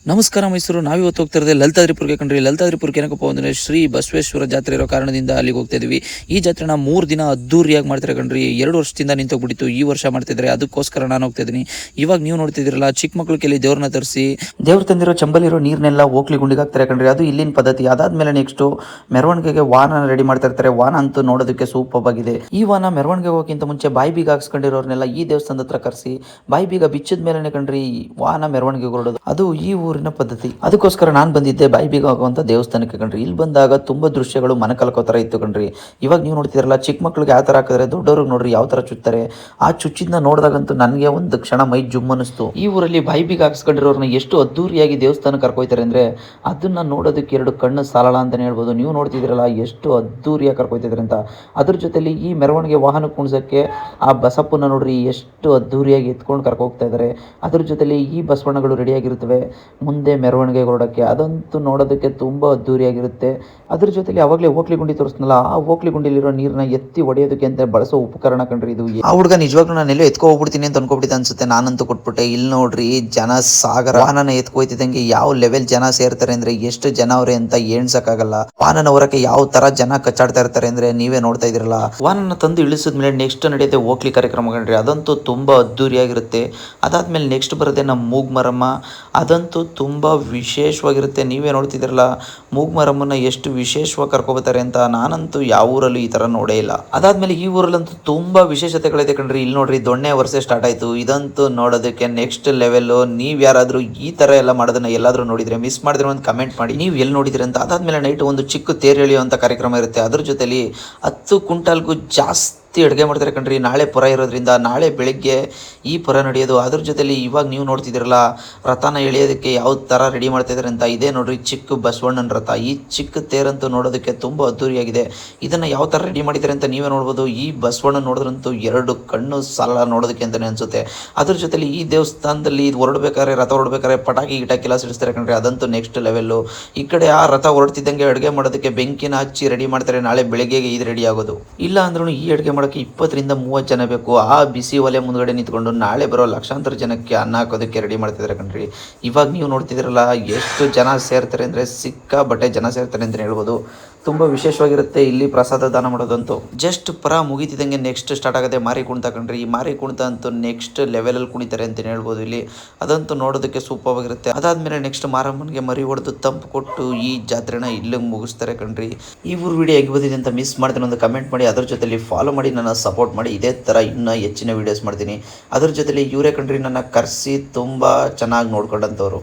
ನಮಸ್ಕಾರ ಮೈಸೂರು. ನಾವಿವತ್ತು ಹೋಗ್ತಾ ಇರೋದೇ ಲಲಿತಾದ್ರಿಪುರಕ್ಕೆ ಕಣ್ರಿ. ಲಲಿತಾದ್ರಿಪುರಕ್ಕೆ ಏನಕ್ಕಪ್ಪ ಅಂದರೆ ಶ್ರೀ ಬಸವೇಶ್ವರ ಜಾತ್ರೆ ಇರೋ ಕಾರಣದಿಂದ ಅಲ್ಲಿಗೆ ಹೋಗ್ತಾ ಇದೀವಿ. ಈ ಜಾತ್ರೆನ 3 ದಿನ ಅದ್ದೂರಿಯಾಗಿ ಮಾಡ್ತಾರೆ ಕಣ್ರಿ. 2 ವರ್ಷದಿಂದ ನಿಂತೋಗ್ಬಿಟ್ಟಿತ್ತು, ಈ ವರ್ಷ ಮಾಡ್ತಿದ್ದಾರೆ. ಅದಕ್ಕೋಸ್ಕರ ನಾನು ಹೋಗ್ತಾ ಇದೀನಿ. ಇವಾಗ ನೀವು ನೋಡ್ತಿದ್ದೀರಲ್ಲ, ಚಿಕ್ಕ ಮಕ್ಳು ಕೆಲಿ ದೇವ್ರನ್ನ ತರಿಸಿ ದೇವ್ರು ತಂದಿರೋ ಚಂಬಲಿರೋ ನೀರ್ನೆಲ್ಲ ಓಕ್ಲಿ ಗುಂಡಿಗೆ ಹಾಕ್ತಾರೆ ಕಣ್ರಿ. ಅದು ಇಲ್ಲಿನ ಪದ್ಧತಿ. ಅದಾದ್ಮೇಲೆ ನೆಕ್ಸ್ಟ್ ಮೆರವಣಿಗೆಗೆ ವಾಹನ ರೆಡಿ ಮಾಡ್ತಾ ಇರ್ತಾರೆ. ವಾಹನ ಅಂತೂ ನೋಡೋದಕ್ಕೆ ಸೂಪರ್ ಆಗಿದೆ. ಈ ವಾಹನ ಮೆರವಣಿಗೆ ಹೋಗೋಕ್ಕಿಂತ ಮುಂಚೆ ಬಾಯಿ ಬೀಗ ಹಾಕ್ಸ್ಕೊಂಡಿರೋರ್ನೆಲ್ಲ ಈ ದೇವಸ್ಥಾನದ ಹತ್ರ ಕರೆಸಿ ಬಾಯಿ ಬೀಗ ಬಿಚ್ಚಿದ ಮೇಲೆ ಕಣ್ರಿ ವಾಹನ ಮೆರವಣಿಗೆ ಹೊರಡೋದು. ಅದು ಈ ಊರಿನ ಪದ್ಧತಿ. ಅದಕ್ಕೋಸ್ಕರ ನಾನು ಬಂದಿದ್ದೆ ಬಾಯಿ ಬೀಗ ಆಗುವಂತ ದೇವಸ್ಥಾನಕ್ಕೆ ಕಣ್ರಿ. ಇಲ್ಲಿ ಬಂದಾಗ ತುಂಬಾ ದೃಶ್ಯಗಳು ಮನ ಕಲ್ಕೋ ತರ ಇತ್ತು ಕಣ್ರಿ. ಇವಾಗ ನೀವು ನೋಡ್ತಿದ್ರಲ್ಲ, ಚಿಕ್ಕ ಮಕ್ಳಿಗೆ ಯಾವ ತರ ಹಾಕಿದ್ರೆ ದೊಡ್ಡವ್ರಿಗೆ ನೋಡ್ರಿ ಯಾವ ತರ ಚುಚ್ತಾರೆ. ಆ ಚುಚ್ಚಿದ್ನ ನೋಡಿದಾಗಂತೂ ನನಗೆ ಒಂದು ಕ್ಷಣ ಮೈ ಜುಮ್ ಅನಿಸ್ತು. ಈ ಊರಲ್ಲಿ ಬಾಯಿ ಬೀಗ ಹಾಕ್ಸ್ಕೊಂಡಿರೋರ್ನ ಎಷ್ಟು ಅದ್ದೂರಿಯಾಗಿ ದೇವಸ್ಥಾನಕ್ಕೆ ಕರ್ಕೊಯ್ತಾರೆ ಅಂದ್ರೆ ಅದನ್ನ ನೋಡೋದಕ್ಕೆ 2 ಕಣ್ಣು ಸಾಲಲ್ಲ ಅಂತಾನೆ ಹೇಳ್ಬೋದು. ನೀವು ನೋಡ್ತಿದ್ರಲ್ಲ ಎಷ್ಟು ಅದ್ದೂರಿಯಾಗಿ ಕರ್ಕೊಯ್ತಿದ್ರೆ ಅಂತ. ಅದ್ರ ಜೊತೆಲಿ ಈ ಮೆರವಣಿಗೆ ವಾಹನ ಕುಣಿಸಕ್ಕೆ ಆ ಬಸಪ್ಪನ ನೋಡ್ರಿ ಎಷ್ಟು ಅದ್ದೂರಿಯಾಗಿ ಎತ್ಕೊಂಡು ಕರ್ಕೋಗ್ತಾ ಇದ್ದಾರೆ. ಅದ್ರ ಜೊತೆಲಿ ಈ ಬಸವಣ್ಣಗಳು ರೆಡಿ ಆಗಿರುತ್ತವೆ ಮುಂದೆ ಮೆರವಣಿಗೆ ಹೊರಡಕ್ಕೆ. ಅದಂತೂ ನೋಡೋದಕ್ಕೆ ತುಂಬಾ ಅದ್ದೂರಿಯಾಗಿರುತ್ತೆ. ಅದ್ರ ಜೊತೆಲಿ ಅವಾಗಲೇ ಓಕ್ಲಿ ಗುಂಡಿ ತೋರಿಸ್ನಲ್ಲ, ಆ ಓಕ್ಲಿ ಗುಂಡಿಲಿರೋ ನೀರನ್ನ ಎತ್ತಿ ಹೊಡೆಯೋದಕ್ಕೆ ಅಂತ ಬಳಸೋ ಉಪಕರಣ ಕಣ್ರಿ ಇದು. ಆ ಹುಡುಗ ನಿಜವಾಗ್ಲೂ ನಾನು ಎಲ್ಲೋ ಎತ್ಕೊ ಹೋಗ್ಬಿಡ್ತೀನಿ ಅಂತ ಅನ್ಕೊಬಿಟ್ಟಿದ್ದೆ ಅನ್ಸುತ್ತೆ. ನಾನಂತೂ ಕೊಟ್ಬಿಟ್ಟೆ. ಇಲ್ಲಿ ನೋಡ್ರಿ ಜನ ಸಾಗರ. ವಾಹನ ಎತ್ಕೊಯ್ತಿದ್ದಂಗೆ ಯಾವ ಲೆವೆಲ್ ಜನ ಸೇರ್ತಾರೆ ಅಂದ್ರೆ ಎಷ್ಟು ಜನ ಅವ್ರೆ ಅಂತ ಎಣ್ಸಕ್ಕಾಗಲ್ಲ. ವಾಹನ ಹೊರಕ್ಕೆ ಯಾವ ತರ ಜನ ಕಚ್ಚಾಡ್ತಾ ಇರ್ತಾರೆ ಅಂದ್ರೆ ನೀವೇ ನೋಡ್ತಾ ಇದೀರಲ್ಲ. ವಾಹನ ತಂದು ಇಳಿಸಿದ್ಮೇಲೆ ನೆಕ್ಸ್ಟ್ ನಡೆಯುತ್ತೆ ಓಕ್ಲಿ ಕಾರ್ಯಕ್ರಮ ಕಣ್ರಿ. ಅದಂತೂ ತುಂಬಾ ಅದ್ದೂರಿಯಾಗಿರುತ್ತೆ. ಅದಾದ್ಮೇಲೆ ನೆಕ್ಸ್ಟ್ ಬರುತ್ತೆ ನಮ್ಮ ಮೂಗ್ಮರಮ್ಮ. ಅದಂತೂ ತುಂಬಾ ವಿಶೇಷವಾಗಿರುತ್ತೆ. ನೀವೇ ನೋಡ್ತಿದ್ರಲ್ಲ ಮೂಗ್ಮರಮ್ಮನ ಎಷ್ಟು ವಿಶೇಷವಾಗಿ ಕರ್ಕೊಬತ್ತಾರೆ ಅಂತ. ನಾನಂತೂ ಯಾವ ಊರಲ್ಲೂ ಈ ತರ ನೋಡೇ ಇಲ್ಲ. ಅದಾದ್ಮೇಲೆ ಈ ಊರಲ್ಲಂತೂ ತುಂಬಾ ವಿಶೇಷತೆಗಳಿದೆ ಕಣ್ರಿ. ಇಲ್ಲಿ ನೋಡ್ರಿ ದೊಣ್ಣೆ ವರ್ಷೆ ಸ್ಟಾರ್ಟ್ ಆಯ್ತು. ಇದಂತೂ ನೋಡೋದಕ್ಕೆ ನೆಕ್ಸ್ಟ್ ಲೆವೆಲ್. ನೀವ್ ಯಾರಾದ್ರೂ ಈ ತರ ಎಲ್ಲ ಮಾಡೋದನ್ನ ಎಲ್ಲಾದ್ರೂ ನೋಡಿದ್ರೆ ಮಿಸ್ ಮಾಡಿದ್ರೆ ಒಂದು ಕಮೆಂಟ್ ಮಾಡಿ ನೀವು ಎಲ್ಲಿ ನೋಡಿದ್ರಿ ಅಂತ. ಅದಾದ್ಮೇಲೆ ನೈಟ್ ಒಂದು ಚಿಕ್ಕ ತೇರು ಎಳೆಯುವಂತ ಕಾರ್ಯಕ್ರಮ ಇರುತ್ತೆ. ಅದ್ರ ಜೊತೆಲಿ 10 ಕ್ವಿಂಟಾಲ್ಗೂ ಜಾಸ್ತಿ ಅಡುಗೆ ಮಾಡ್ತಾರೆ ಕಣ್ರಿ. ನಾಳೆ ಪುರ ಇರೋದ್ರಿಂದ ನಾಳೆ ಬೆಳಿಗ್ಗೆ ಈ ಪುರ ನಡೆಯೋದು. ಅದ್ರ ಜೊತೆಲಿ ಇವಾಗ ನೀವು ನೋಡ್ತಿದ್ದೀರಲ್ಲ ರಥನ ಎಳೆಯೋದಕ್ಕೆ ಯಾವ ತರ ರೆಡಿ ಮಾಡ್ತಾ ಇದಾರೆ ಅಂತ. ಇದೇ ನೋಡ್ರಿ ಚಿಕ್ಕ ಬಸವಣ್ಣನ ರಥ. ಈ ಚಿಕ್ಕ ತೇರಂತೂ ನೋಡೋದಕ್ಕೆ ತುಂಬಾ ಅದ್ದೂರಿಯಾಗಿದೆ. ಇದನ್ನ ಯಾವ ತರ ರೆಡಿ ಮಾಡಿದ್ದಾರೆ ಅಂತ ನೀವೇ ನೋಡ್ಬೋದು. ಈ ಬಸವಣ್ಣ ನೋಡಿದ್ರಂತೂ 2 ಕಣ್ಣು ಸಾಲ ನೋಡೋದಕ್ಕೆ ಅಂತಾನೆ ಅನ್ಸುತ್ತೆ. ಅದ್ರ ಜೊತೆಲಿ ಈ ದೇವಸ್ಥಾನದಲ್ಲಿ ಇದು ಹೊರಡ್ಬೇಕಾದ್ರೆ ರಥ ಹೊರಡ್ಬೇಕಾದ್ರೆ ಪಟಾಕಿ ಗಿಟಾಕಿಲ್ಲ ಸಿಡಿಸ್ತಾರೆ ಕಣ್ರಿ. ಅದಂತೂ ನೆಕ್ಸ್ಟ್ ಲೆವೆಲ್ಲು. ಈ ಕಡೆ ಆ ರಥ ಹೊರಡ್ತಿದ್ದಂಗೆ ಅಡುಗೆ ಮಾಡೋದಕ್ಕೆ ಬೆಂಕಿನ ಹಚ್ಚಿ ರೆಡಿ ಮಾಡ್ತಾರೆ. ನಾಳೆ ಬೆಳಿಗ್ಗೆಗೆ ಇದು ರೆಡಿ ಆಗೋದು. ಇಲ್ಲ ಅಂದ್ರೂ ಈ ಅಡುಗೆ 20 ರಿಂದ 30 ಜನ ಬೇಕು. ಆ ಬಿಸಿ ಒಲೆ ಮುಂದ್ಗಡೆ ನಿಂತ್ಕೊಂಡು ನಾಳೆ ಬರೋ ಲಕ್ಷಾಂತರ ಜನಕ್ಕೆ ಅನ್ನ ಹಾಕೋದಕ್ಕೆ ರೆಡಿ ಮಾಡ್ತಿದ್ದಾರೆ ಕಣ್ರಿ. ಇವಾಗ ನೀವು ನೋಡ್ತಿದ್ರಲ್ಲ ಎಷ್ಟು ಜನ ಸೇರ್ತಾರೆ ಅಂದ್ರೆ ಸಿಕ್ಕಾಬಟ್ಟೆ ಜನ ಸೇರ್ತಾರೆ ಅಂತ ಹೇಳ್ಬೋದು. ತುಂಬಾ ವಿಶೇಷವಾಗಿರುತ್ತೆ ಇಲ್ಲಿ ಪ್ರಸಾದ ದಾನ ಮಾಡೋದಂತೂ. ಜಸ್ಟ್ ಪರ ಮುಗಿತಿದಂಗೆ ನೆಕ್ಸ್ಟ್ ಸ್ಟಾರ್ಟ್ ಆಗುತ್ತೆ ಮಾರಿ ಕುಣಿತ ಕಣ್ರಿ. ಈ ಮಾರಿ ಕುಣಿತ ಅಂತೂ ನೆಕ್ಸ್ಟ್ ಲೆವೆಲ್ ಅಲ್ಲಿ ಕುಣಿತಾರೆ ಅಂತ ಹೇಳ್ಬೋದು ಇಲ್ಲಿ. ಅದಂತೂ ನೋಡೋದಕ್ಕೆ ಸೂಪರ್ ಆಗಿರುತ್ತೆ. ಅದಾದ್ಮೇಲೆ ನೆಕ್ಸ್ಟ್ ಮಾರಮ್ಮನಿಗೆ ಮರಿ ಹೊಡೆದು ತಂಪು ಕೊಟ್ಟು ಈ ಜಾತ್ರೆನ ಇಲ್ಲಿಗೆ ಮುಗಿಸ್ತಾರೆ ಕಣ್ರಿ. ಈ ಊರ್ ವಿಡಿಯೋ ಹೇಗೆ ಬಂದಿದೆ ಅಂತ ಮಿಸ್ ಮಾಡ್ತೀನಿ ಒಂದು ಕಮೆಂಟ್ ಮಾಡಿ. ಅದ್ರ ಜೊತೆಲಿ ಫಾಲೋ ಮಾಡಿ, ನನ್ನ ಸಪೋರ್ಟ್ ಮಾಡಿ. ಇದೇ ತರ ಇನ್ನೂ ಹೆಚ್ಚಿನ ವಿಡಿಯೋಸ್ ಮಾಡ್ತೀನಿ. ಅದ್ರ ಜೊತೆಲಿ ಇವರೇ ಕಣ್ರಿ ನನ್ನ ಕರೆಸಿ ತುಂಬಾ ಚೆನ್ನಾಗಿ ನೋಡ್ಕೊಂಡಂತವ್ರು.